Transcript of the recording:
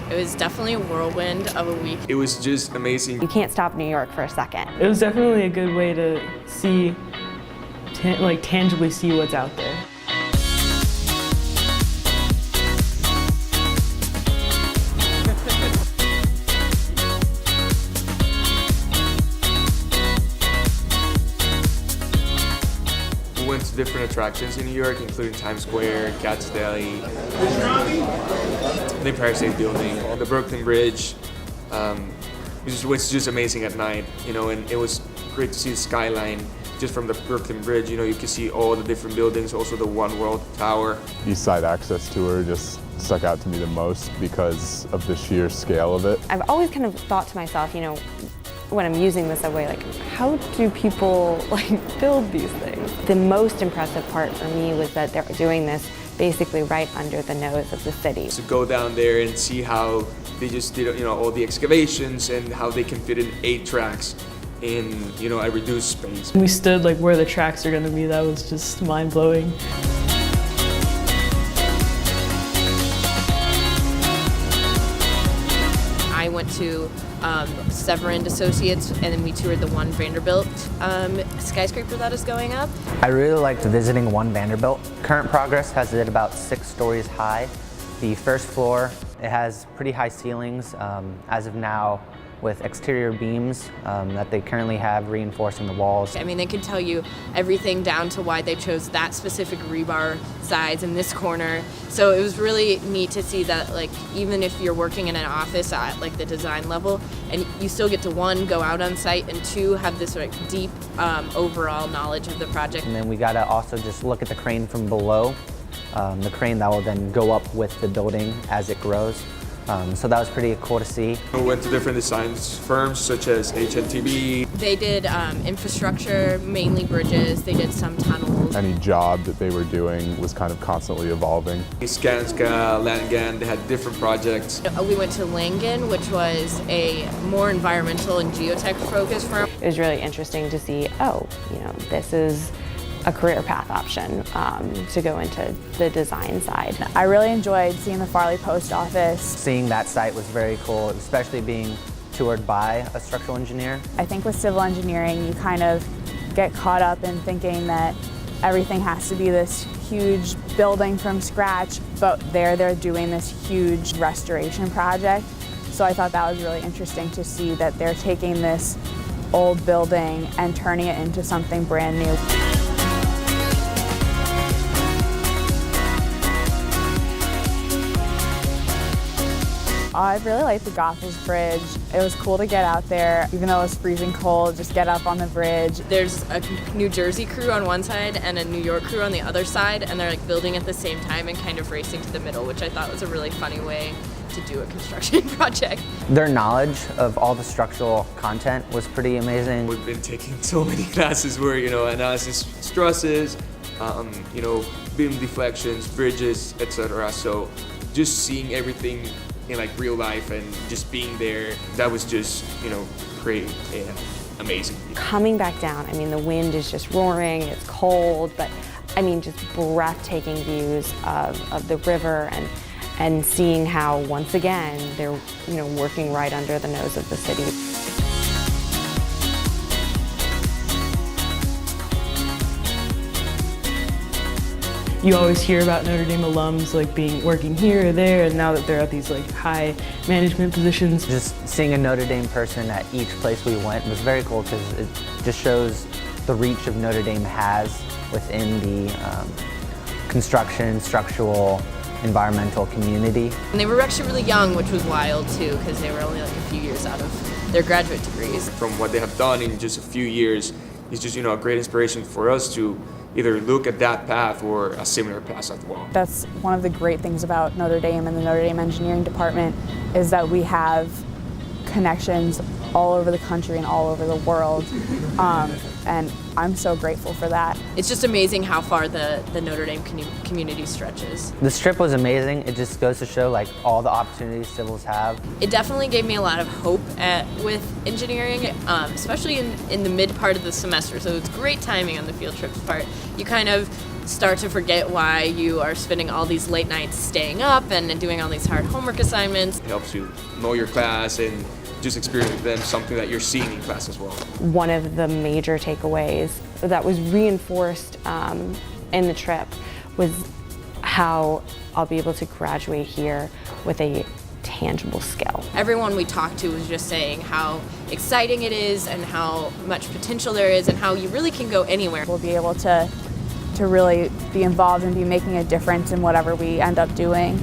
It was definitely a whirlwind of a week. It was just amazing. You can't stop New York for a second. It was definitely a good way to see, tangibly see what's out there. We went to different attractions in New York, including Times Square, Cat's Deli, the Empire State Building, the Brooklyn Bridge. It was just amazing at night, and it was great to see the skyline just from the Brooklyn Bridge. You could see all the different buildings, also the One World Tower. East Side Access Tour just stuck out to me the most because of the sheer scale of it. I've always kind of thought to myself, when I'm using the subway, how do people build these things? The most impressive part for me was that they're doing this basically right under the nose of the city. To go down there and see how they just did, all the excavations and how they can fit in 8 tracks in, a reduced space. We stood where the tracks are going to be. That was just mind-blowing. I went to Severin Associates, and then we toured the One Vanderbilt skyscraper that is going up. I really liked visiting One Vanderbilt. Current progress has it about 6 stories high. The first floor, it has pretty high ceilings as of now, with exterior beams that they currently have reinforcing the walls. I mean, they can tell you everything down to why they chose that specific rebar sides in this corner. So it was really neat to see that, even if you're working in an office at the design level, and you still get to 1, go out on site, and 2, have this deep overall knowledge of the project. And then we gotta also just look at the crane from below, the crane that will then go up with the building as it grows. So that was pretty cool to see. We went to different design firms such as HNTB. They did infrastructure, mainly bridges. They did some tunnels. Any job that they were doing was kind of constantly evolving. Skanska, Langan, they had different projects. We went to Langan, which was a more environmental and geotech focused firm. It was really interesting to see, this is a career path option to go into the design side. I really enjoyed seeing the Farley Post Office. Seeing that site was very cool, especially being toured by a structural engineer. I think with civil engineering, you kind of get caught up in thinking that everything has to be this huge building from scratch, but they're doing this huge restoration project. So I thought that was really interesting to see that they're taking this old building and turning it into something brand new. I really liked the Goethals Bridge. It was cool to get out there, even though it was freezing cold, just get up on the bridge. There's a New Jersey crew on one side and a New York crew on the other side, and they're building at the same time and kind of racing to the middle, which I thought was a really funny way to do a construction project. Their knowledge of all the structural content was pretty amazing. We've been taking so many classes where, analysis trusses, beam deflections, bridges, etc. So just seeing everything in real life and just being there, that was just, great and amazing. Coming back down, the wind is just roaring, it's cold, but just breathtaking views of the river and seeing how, once again, they're, working right under the nose of the city. You always hear about Notre Dame alums working here or there, and now that they're at these high management positions. Just seeing a Notre Dame person at each place we went was very cool because it just shows the reach of Notre Dame has within the construction, structural, environmental community. And they were actually really young, which was wild too, because they were only a few years out of their graduate degrees. From what they have done in just a few years, it's just a great inspiration for us to either look at that path or a similar path as well. That's one of the great things about Notre Dame and the Notre Dame Engineering Department is that we have connections all over the country and all over the world. And I'm so grateful for that. It's just amazing how far the Notre Dame community stretches. This trip was amazing. It just goes to show all the opportunities civils have. It definitely gave me a lot of hope with engineering, especially in the mid part of the semester. So it's great timing on the field trips part. You kind of start to forget why you are spending all these late nights staying up and doing all these hard homework assignments. It helps you know your class and just experience with them something that you're seeing in class as well. One of the major takeaways that was reinforced in the trip was how I'll be able to graduate here with a tangible skill. Everyone we talked to was just saying how exciting it is and how much potential there is and how you really can go anywhere. We'll be able to really be involved and be making a difference in whatever we end up doing.